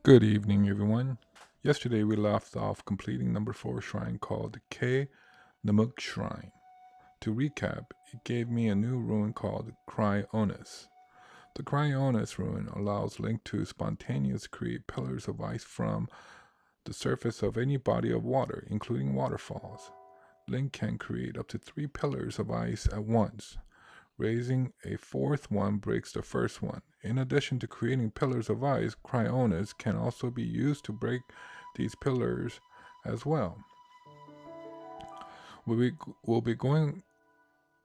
Good evening, everyone. Yesterday we left off completing number 4 shrine called the K Namuk Shrine. To recap, it gave me a new rune called Cryonis. The Cryonis rune allows Link to spontaneously create pillars of ice from the surface of any body of water, including waterfalls. Link can create up to 3 pillars of ice at once. Raising a fourth one breaks the first one. In addition to creating pillars of ice, cryonis can also be used to break these pillars as well. We'll be going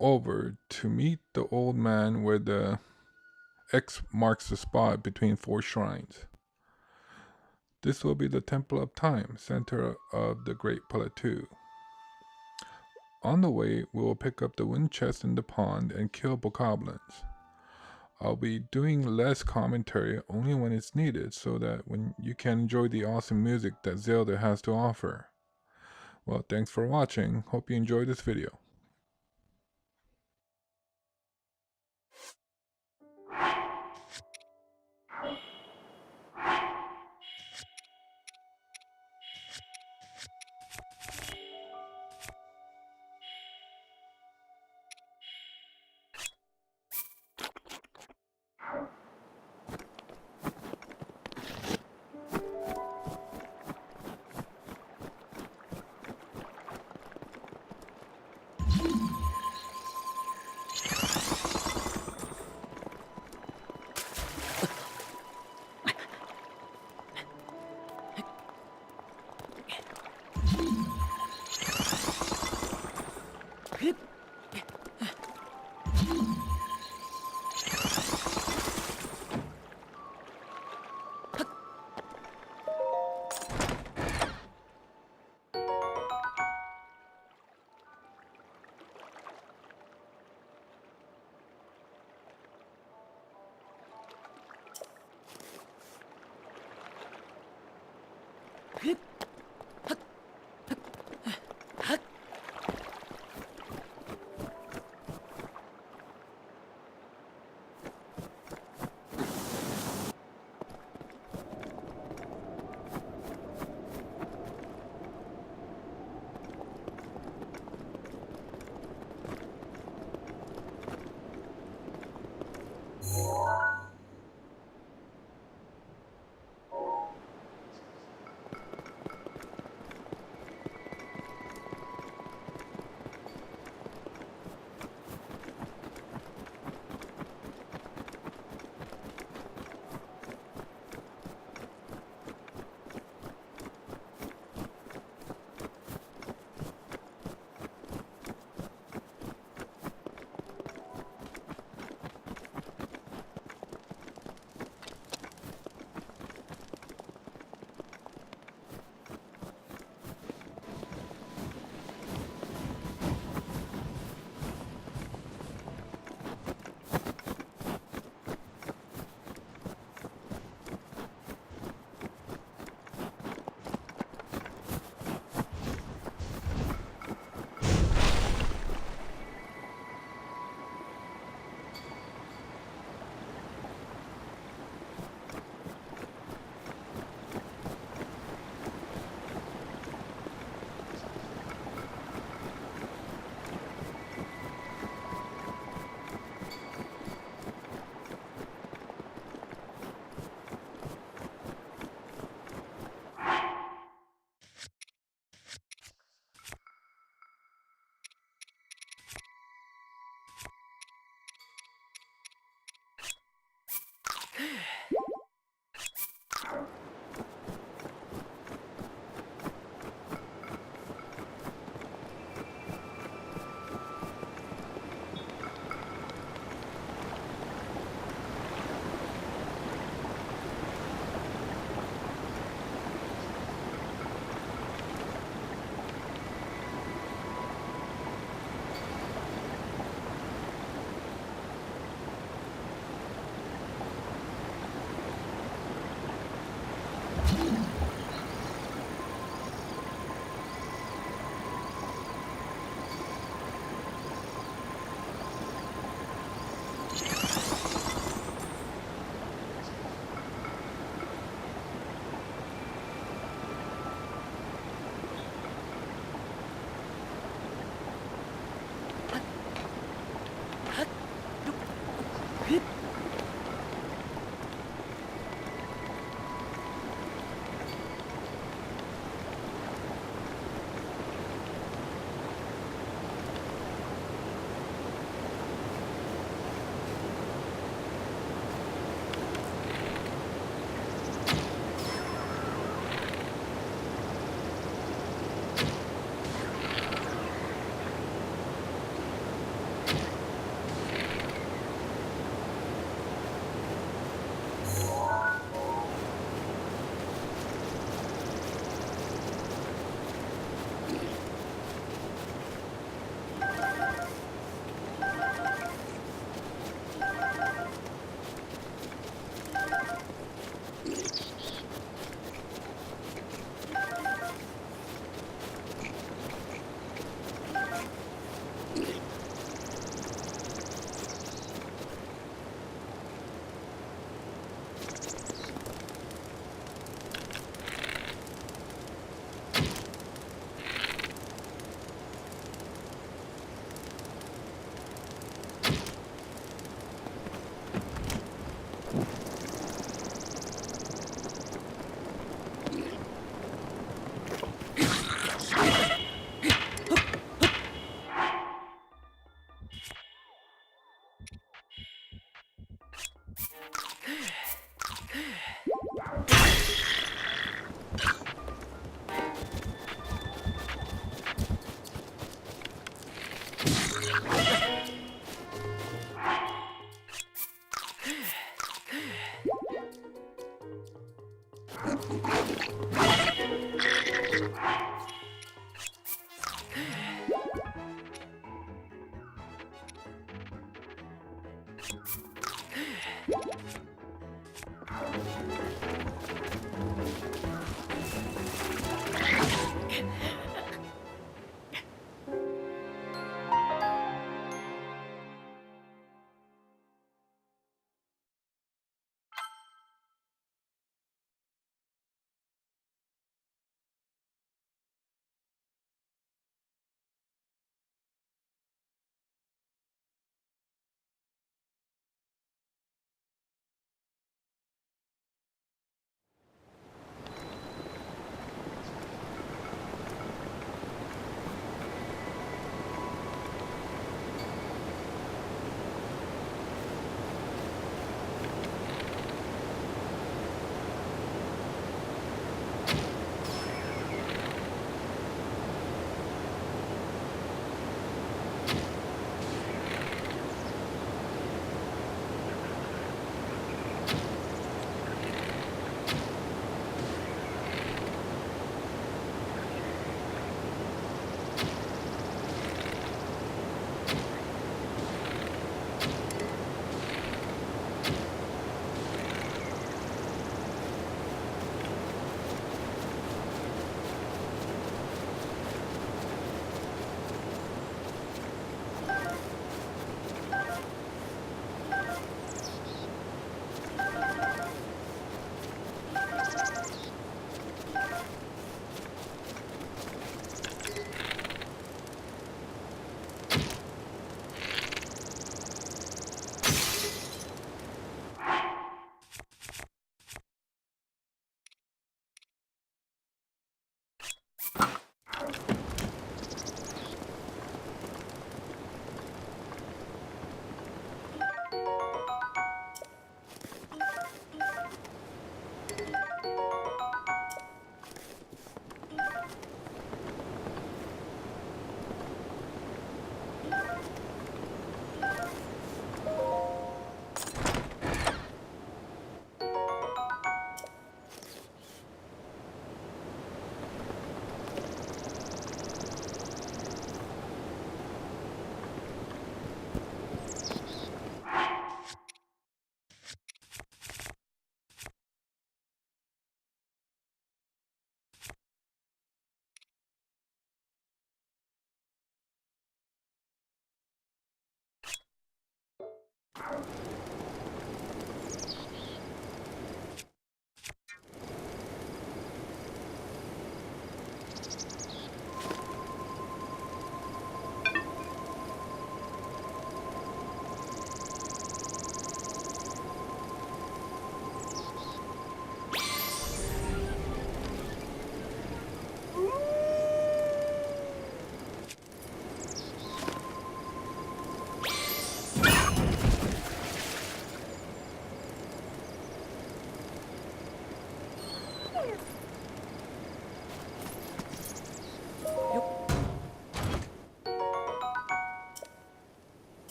over to meet the old man where the X marks the spot between 4 shrines. This will be the Temple of Time, center of the Great Plateau. On the way, we will pick up the wind chest in the pond and kill bokoblins. I'll be doing less commentary only when it's needed so that when you can enjoy the awesome music that Zelda has to offer. Well, thanks for watching. Hope you enjoyed this video.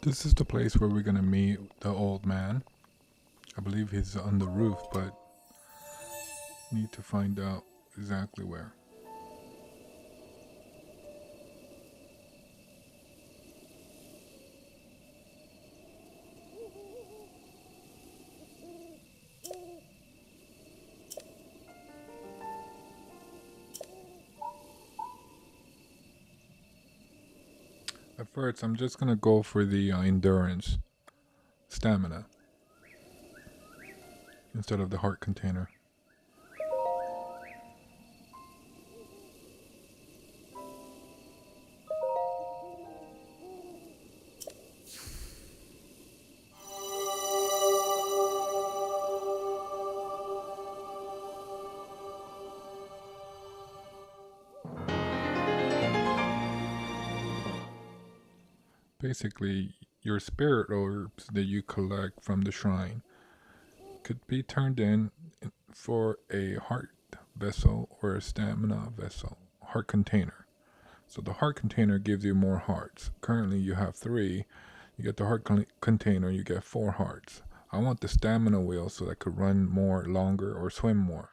This is the place where we're gonna meet the old man. I believe he's on the roof, but need to find out exactly where. At first, I'm just gonna go for the endurance, stamina, instead of the heart container. Basically, your spirit orbs that you collect from the shrine could be turned in for a heart vessel or a stamina vessel, heart container. So the heart container gives you more hearts. Currently you have 3. You get the heart container, you get 4 hearts. I want the stamina wheel so that I could run more, longer, or swim more.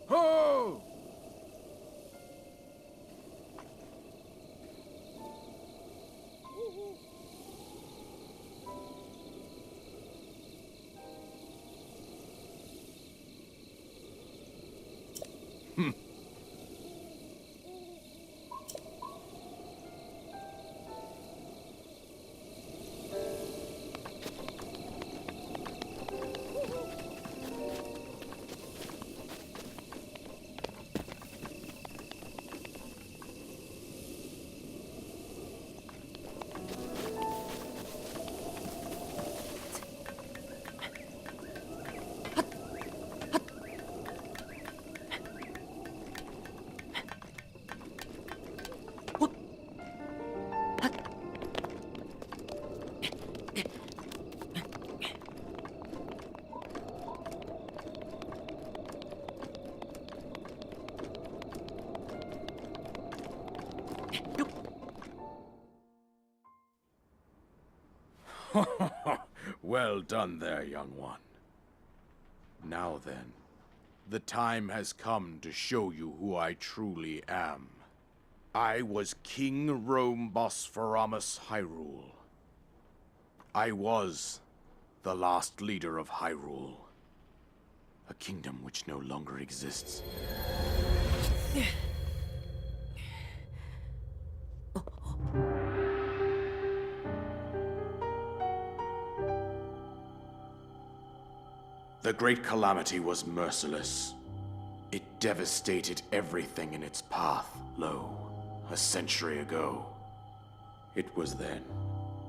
Ho! Well done there, young one. Now then, the time has come to show you who I truly am. I was King Rome Bosphoramos Hyrule. I was the last leader of Hyrule, a kingdom which no longer exists. The Great Calamity was merciless. It devastated everything in its path, lo, a century ago. It was then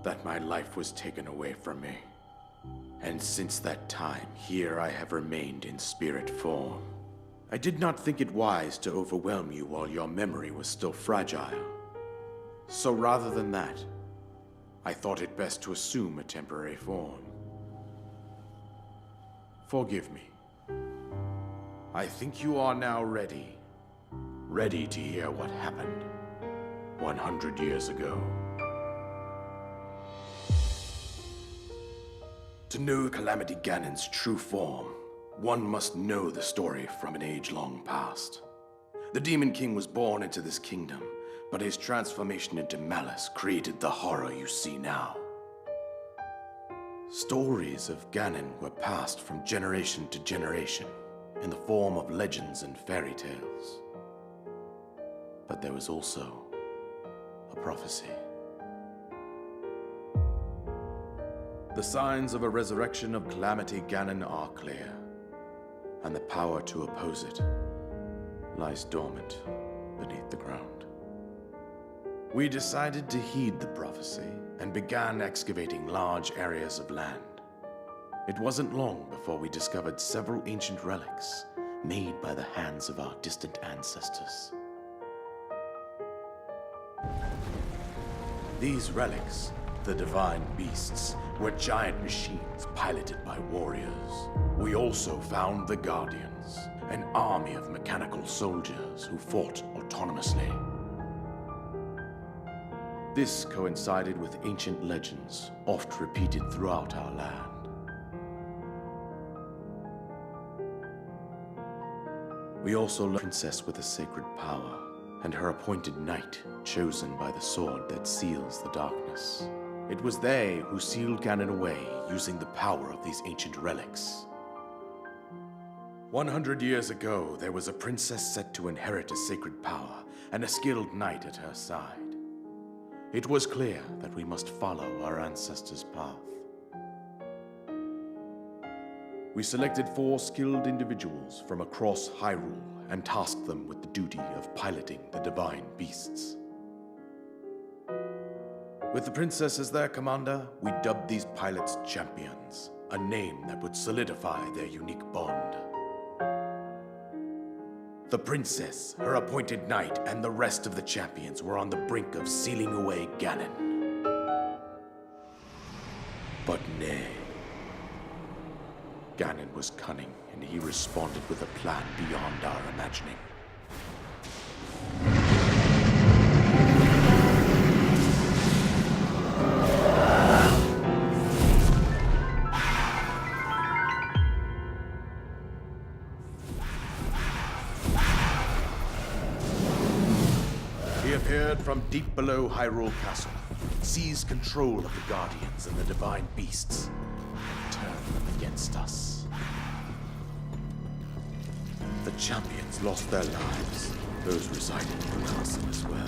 that my life was taken away from me. And since that time, here I have remained in spirit form. I did not think it wise to overwhelm you while your memory was still fragile. So rather than that, I thought it best to assume a temporary form. Forgive me. I think you are now ready. Ready to hear what happened 100 years ago. To know Calamity Ganon's true form, one must know the story from an age-long past. The Demon King was born into this kingdom, but his transformation into malice created the horror you see now. Stories of Ganon were passed from generation to generation in the form of legends and fairy tales. But there was also a prophecy. The signs of a resurrection of Calamity Ganon are clear, and the power to oppose it lies dormant beneath the ground. We decided to heed the prophecy and began excavating large areas of land. It wasn't long before we discovered several ancient relics made by the hands of our distant ancestors. These relics The divine beasts were giant machines piloted by warriors. We also found the Guardians, an army of mechanical soldiers who fought autonomously. This coincided with ancient legends, oft repeated throughout our land. We also learned a princess with a sacred power, and her appointed knight, chosen by the sword that seals the darkness. It was they who sealed Ganon away using the power of these ancient relics. 100 years ago, there was a princess set to inherit a sacred power and a skilled knight at her side. It was clear that we must follow our ancestors' path. We selected 4 skilled individuals from across Hyrule and tasked them with the duty of piloting the divine beasts. With the princess as their commander, we dubbed these pilots champions, a name that would solidify their unique bond. The princess, her appointed knight, and the rest of the champions were on the brink of sealing away Ganon. But nay. Ganon was cunning, and he responded with a plan beyond our imagining. He appeared from deep below Hyrule Castle, seized control of the Guardians and the divine beasts, and turned them against us. The champions lost their lives, those residing in the castle as well.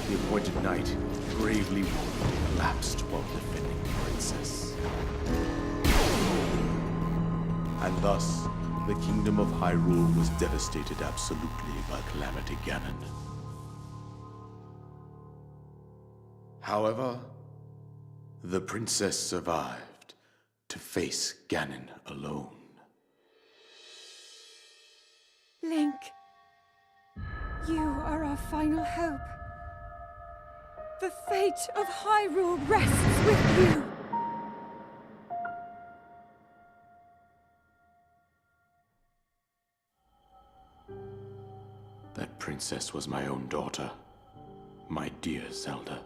The appointed knight, gravely wounded, collapsed while defending the princess. And thus, the kingdom of Hyrule was devastated absolutely by Calamity Ganon. However, the princess survived to face Ganon alone. Link, you are our final hope. The fate of Hyrule rests with you. That princess was my own daughter, my dear Zelda.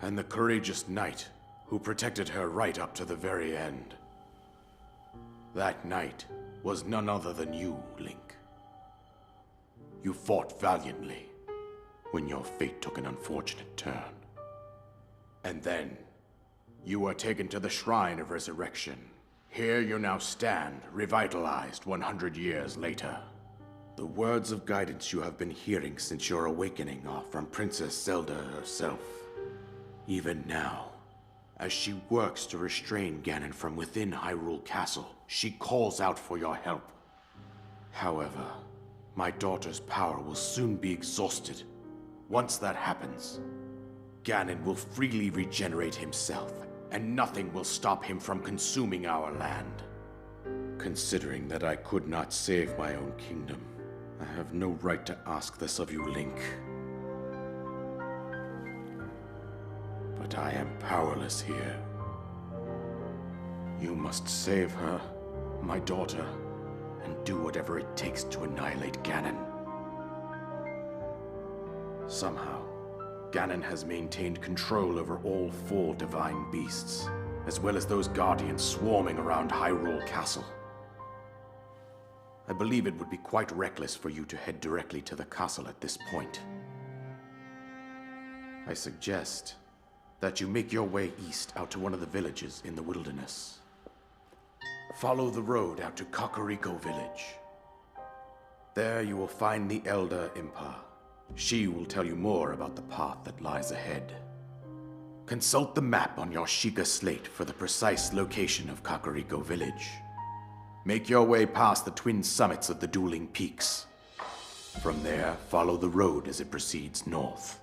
And the courageous knight who protected her right up to the very end. That knight was none other than you, Link. You fought valiantly when your fate took an unfortunate turn. And then, you were taken to the Shrine of Resurrection. Here you now stand, revitalized 100 years later. The words of guidance you have been hearing since your awakening are from Princess Zelda herself. Even now, as she works to restrain Ganon from within Hyrule Castle, she calls out for your help. However, my daughter's power will soon be exhausted. Once that happens, Ganon will freely regenerate himself, and nothing will stop him from consuming our land. Considering that I could not save my own kingdom, I have no right to ask this of you, Link. But I am powerless here. You must save her, my daughter, and do whatever it takes to annihilate Ganon. Somehow, Ganon has maintained control over all 4 divine beasts, as well as those guardians swarming around Hyrule Castle. I believe it would be quite reckless for you to head directly to the castle at this point. I suggest that you make your way east out to one of the villages in the wilderness. Follow the road out to Kakariko Village. There you will find the Elder Impa. She will tell you more about the path that lies ahead. Consult the map on your Sheikah slate for the precise location of Kakariko Village. Make your way past the twin summits of the dueling peaks. From there, follow the road as it proceeds north.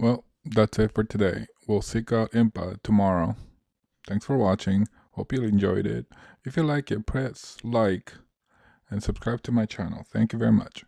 Well, that's it for today. We'll seek out Impa tomorrow. Thanks for watching. Hope you enjoyed it. If you like it, press like and subscribe to my channel. Thank you very much.